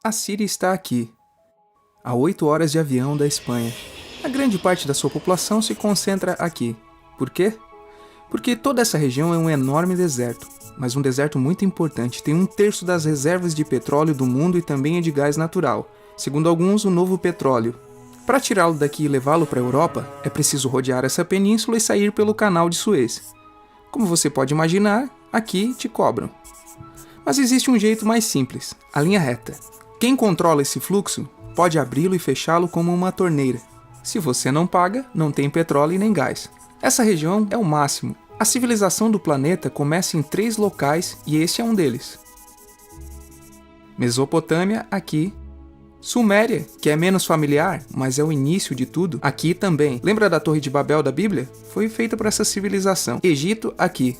A Síria está aqui, a 8 horas de avião da Espanha. A grande parte da sua população se concentra aqui. Por quê? Porque toda essa região é um enorme deserto, mas um deserto muito importante. Tem 1/3 das reservas de petróleo do mundo e também é de gás natural. Segundo alguns, o novo petróleo. Para tirá-lo daqui e levá-lo para a Europa, é preciso rodear essa península e sair pelo canal de Suez. Como você pode imaginar, aqui te cobram. Mas existe um jeito mais simples, a linha reta. Quem controla esse fluxo pode abri-lo e fechá-lo como uma torneira. Se você não paga, não tem petróleo e nem gás. Essa região é o máximo. A civilização do planeta começa em 3 locais e este é um deles. Mesopotâmia, aqui. Suméria, que é menos familiar, mas é o início de tudo, aqui também. Lembra da Torre de Babel da Bíblia? Foi feita por essa civilização. Egito, aqui.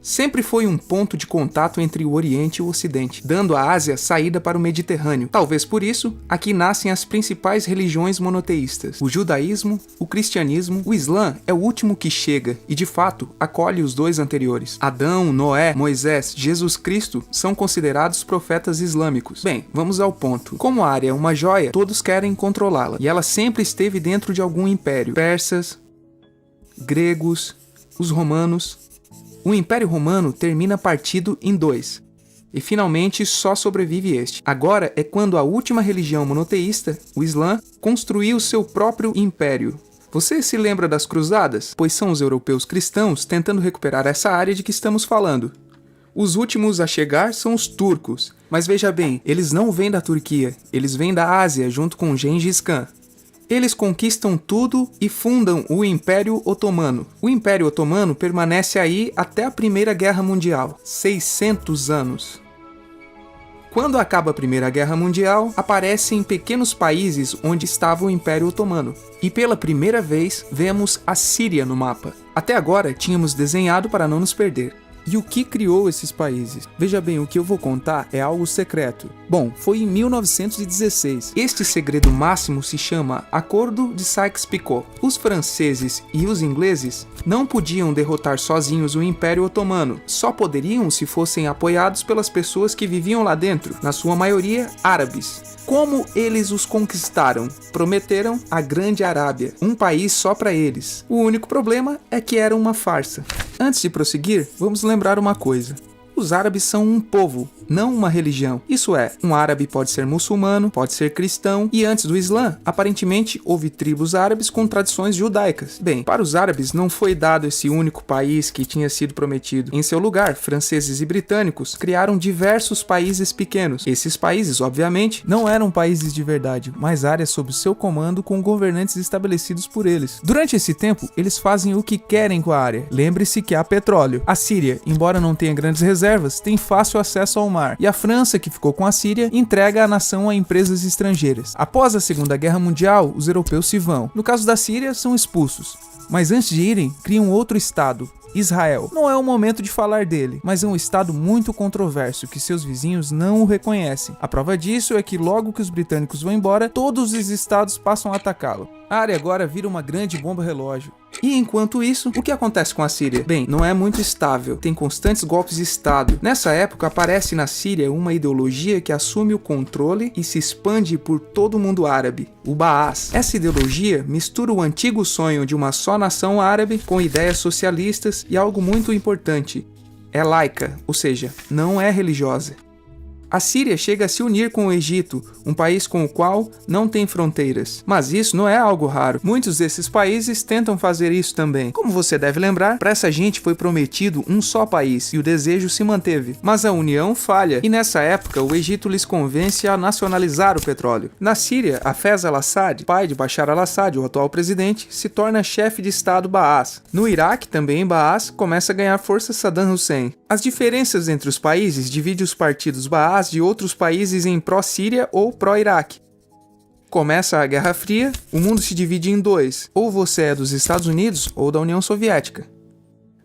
Sempre foi um ponto de contato entre o Oriente e o Ocidente, dando à Ásia saída para o Mediterrâneo. Talvez por isso, aqui nascem as principais religiões monoteístas. O judaísmo, o cristianismo, o Islã é o último que chega e, de fato, acolhe os 2 anteriores. Adão, Noé, Moisés, Jesus Cristo são considerados profetas islâmicos. Bem, vamos ao ponto. Como a área é uma joia, todos querem controlá-la, e ela sempre esteve dentro de algum império. Persas, gregos, os romanos. O Império Romano termina partido em 2, e finalmente só sobrevive este. Agora é quando a última religião monoteísta, o Islã, construiu seu próprio império. Você se lembra das cruzadas? Pois são os europeus cristãos tentando recuperar essa área de que estamos falando. Os últimos a chegar são os turcos, mas veja bem, eles não vêm da Turquia, eles vêm da Ásia junto com Gengis Khan. Eles conquistam tudo e fundam o Império Otomano. O Império Otomano permanece aí até a Primeira Guerra Mundial, 600 anos. Quando acaba a Primeira Guerra Mundial, aparecem pequenos países onde estava o Império Otomano. E pela primeira vez, vemos a Síria no mapa. Até agora, tínhamos desenhado para não nos perder. E o que criou esses países? Veja bem, o que eu vou contar é algo secreto. Bom, foi em 1916. Este segredo máximo se chama Acordo de Sykes-Picot. Os franceses e os ingleses não podiam derrotar sozinhos o Império Otomano. Só poderiam se fossem apoiados pelas pessoas que viviam lá dentro, na sua maioria árabes. Como eles os conquistaram? Prometeram a Grande Arábia, um país só para eles. O único problema é que era uma farsa. Antes de prosseguir, vamos lembrar uma coisa. Os árabes são um povo, não uma religião. Isso é, um árabe pode ser muçulmano, pode ser cristão, e antes do Islã, aparentemente houve tribos árabes com tradições judaicas. Bem, para os árabes não foi dado esse único país que tinha sido prometido. Em seu lugar, franceses e britânicos criaram diversos países pequenos. Esses países, obviamente, não eram países de verdade, mas áreas sob seu comando com governantes estabelecidos por eles. Durante esse tempo, eles fazem o que querem com a área. Lembre-se que há petróleo. A Síria, embora não tenha grandes reservas, tem fácil acesso ao mar, e a França, que ficou com a Síria, entrega a nação a empresas estrangeiras. Após a Segunda Guerra Mundial, os europeus se vão. No caso da Síria, são expulsos. Mas antes de irem, criam outro estado, Israel. Não é o momento de falar dele, mas é um estado muito controverso que seus vizinhos não o reconhecem. A prova disso é que logo que os britânicos vão embora, todos os estados passam a atacá-lo. A área agora vira uma grande bomba relógio. E enquanto isso, o que acontece com a Síria? Bem, não é muito estável, tem constantes golpes de estado. Nessa época aparece na Síria uma ideologia que assume o controle e se expande por todo o mundo árabe, o Baás. Essa ideologia mistura o antigo sonho de uma só nação árabe com ideias socialistas e algo muito importante, é laica, ou seja, não é religiosa. A Síria chega a se unir com o Egito, um país com o qual não tem fronteiras. Mas isso não é algo raro. Muitos desses países tentam fazer isso também. Como você deve lembrar, para essa gente foi prometido um só país e o desejo se manteve. Mas a união falha e nessa época o Egito lhes convence a nacionalizar o petróleo. Na Síria, Hafez al-Assad, pai de Bashar al-Assad, o atual presidente, se torna chefe de estado Baás. No Iraque, também em Baás, começa a ganhar força Saddam Hussein. As diferenças entre os países dividem os partidos Baás de outros países em pró-Síria ou pró-Iraque. Começa a Guerra Fria, o mundo se divide em 2, ou você é dos Estados Unidos ou da União Soviética.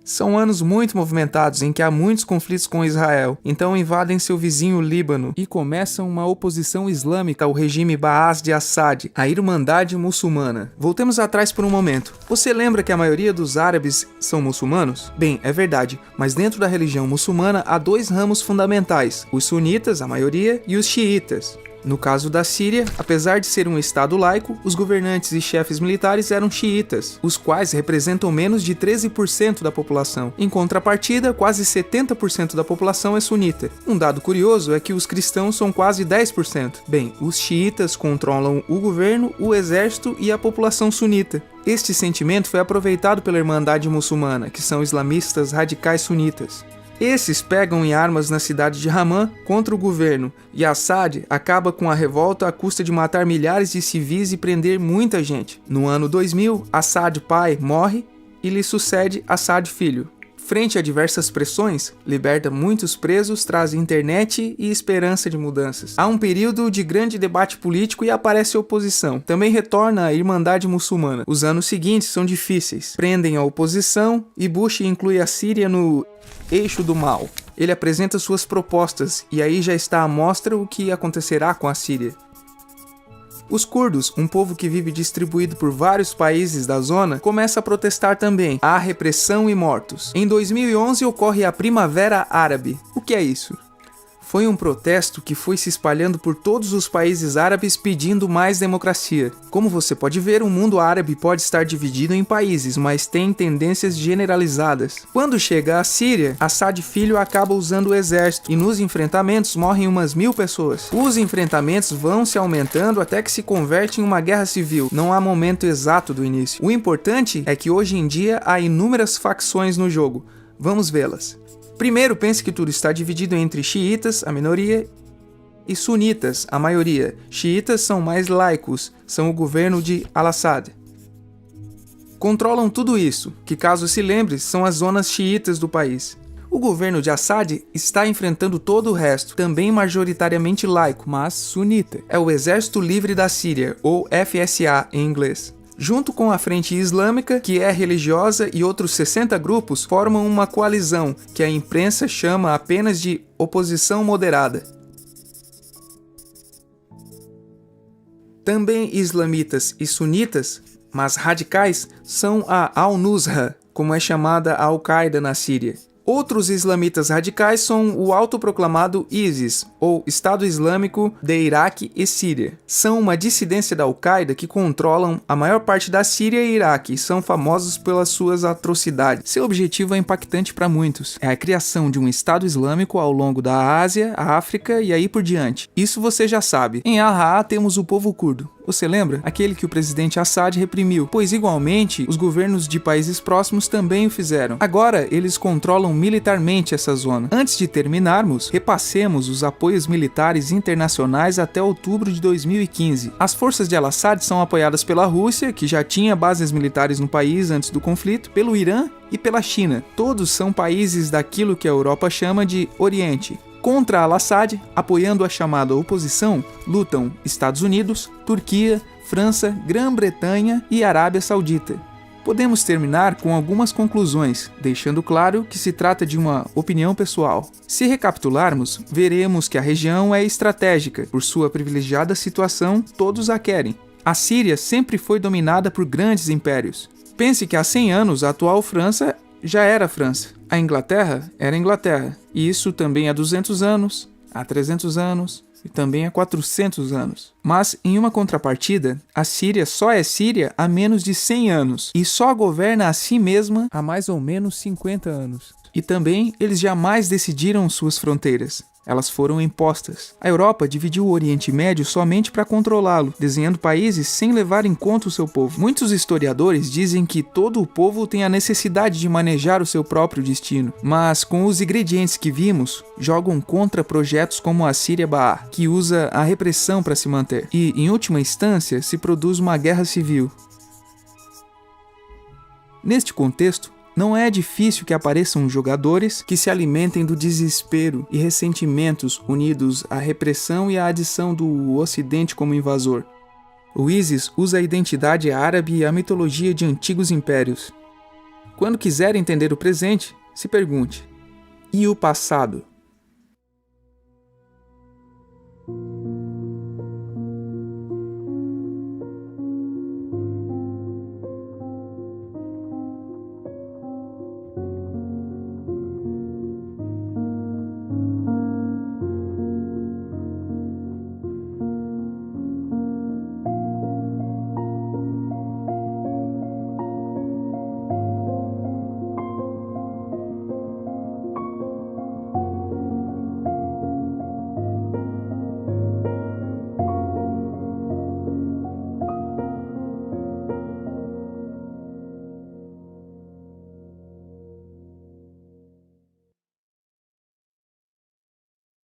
São anos muito movimentados em que há muitos conflitos com Israel, então invadem seu vizinho Líbano e começam uma oposição islâmica ao regime Baas de Assad, a Irmandade Muçulmana. Voltemos atrás por um momento. Você lembra que a maioria dos árabes são muçulmanos? Bem, é verdade, mas dentro da religião muçulmana há dois ramos fundamentais, os sunitas, a maioria, e os xiitas. No caso da Síria, apesar de ser um estado laico, os governantes e chefes militares eram xiitas, os quais representam menos de 13% da população. Em contrapartida, quase 70% da população é sunita. Um dado curioso é que os cristãos são quase 10%. Bem, os xiitas controlam o governo, o exército e a população sunita. Este sentimento foi aproveitado pela Irmandade Muçulmana, que são islamistas radicais sunitas. Esses pegam em armas na cidade de Ramã contra o governo, e Assad acaba com a revolta à custa de matar milhares de civis e prender muita gente. No ano 2000, Assad pai morre e lhe sucede Assad filho. Frente a diversas pressões, liberta muitos presos, traz internet e esperança de mudanças. Há um período de grande debate político e aparece oposição. Também retorna a Irmandade Muçulmana. Os anos seguintes são difíceis. Prendem a oposição e Bush inclui a Síria no eixo do mal. Ele apresenta suas propostas e aí já está à mostra o que acontecerá com a Síria. Os curdos, um povo que vive distribuído por vários países da zona, começa a protestar também. Há repressão e mortos. Em 2011 ocorre a Primavera Árabe. O que é isso? Foi um protesto que foi se espalhando por todos os países árabes pedindo mais democracia. Como você pode ver, o mundo árabe pode estar dividido em países, mas tem tendências generalizadas. Quando chega à Síria, Assad filho acaba usando o exército e nos enfrentamentos morrem umas 1000 pessoas. Os enfrentamentos vão se aumentando até que se converte em uma guerra civil. Não há momento exato do início. O importante é que hoje em dia há inúmeras facções no jogo. Vamos vê-las. Primeiro, pense que tudo está dividido entre xiitas, a minoria, e sunitas, a maioria. Xiitas são mais laicos, são o governo de Al-Assad. Controlam tudo isso, que caso se lembre, são as zonas xiitas do país. O governo de Assad está enfrentando todo o resto, também majoritariamente laico, mas sunita. É o Exército Livre da Síria, ou FSA em inglês. Junto com a Frente Islâmica, que é religiosa, e outros 60 grupos, formam uma coalizão, que a imprensa chama apenas de oposição moderada. Também islamitas e sunitas, mas radicais, são a Al-Nusra, como é chamada a Al-Qaeda na Síria. Outros islamitas radicais são o autoproclamado ISIS, ou Estado Islâmico de Iraque e Síria. São uma dissidência da Al-Qaeda que controlam a maior parte da Síria e Iraque e são famosos pelas suas atrocidades. Seu objetivo é impactante para muitos. É a criação de um Estado Islâmico ao longo da Ásia, a África e aí por diante. Isso você já sabe. Em Al-Raa temos o povo curdo. Você lembra? Aquele que o presidente Assad reprimiu, pois igualmente os governos de países próximos também o fizeram. Agora eles controlam militarmente essa zona. Antes de terminarmos, repassemos os apoios militares internacionais até outubro de 2015. As forças de Al-Assad são apoiadas pela Rússia, que já tinha bases militares no país antes do conflito, pelo Irã e pela China. Todos são países daquilo que a Europa chama de Oriente. Contra Al-Assad, apoiando a chamada oposição, lutam Estados Unidos, Turquia, França, Grã-Bretanha e Arábia Saudita. Podemos terminar com algumas conclusões, deixando claro que se trata de uma opinião pessoal. Se recapitularmos, veremos que a região é estratégica. Por sua privilegiada situação, todos a querem. A Síria sempre foi dominada por grandes impérios. Pense que há 100 anos a atual França já era França. A Inglaterra era Inglaterra. E isso também há 200 anos, há 300 anos e também há 400 anos. Mas, em uma contrapartida, a Síria só é Síria há menos de 100 anos e só governa a si mesma há mais ou menos 50 anos. E também eles jamais decidiram suas fronteiras. Elas foram impostas. A Europa dividiu o Oriente Médio somente para controlá-lo, desenhando países sem levar em conta o seu povo. Muitos historiadores dizem que todo o povo tem a necessidade de manejar o seu próprio destino, mas com os ingredientes que vimos, jogam contra projetos como a Síria Baar, que usa a repressão para se manter. E, em última instância, se produz uma guerra civil. Neste contexto, não é difícil que apareçam jogadores que se alimentem do desespero e ressentimentos unidos à repressão e à adição do Ocidente como invasor. O ISIS usa a identidade árabe e a mitologia de antigos impérios. Quando quiser entender o presente, se pergunte: e o passado?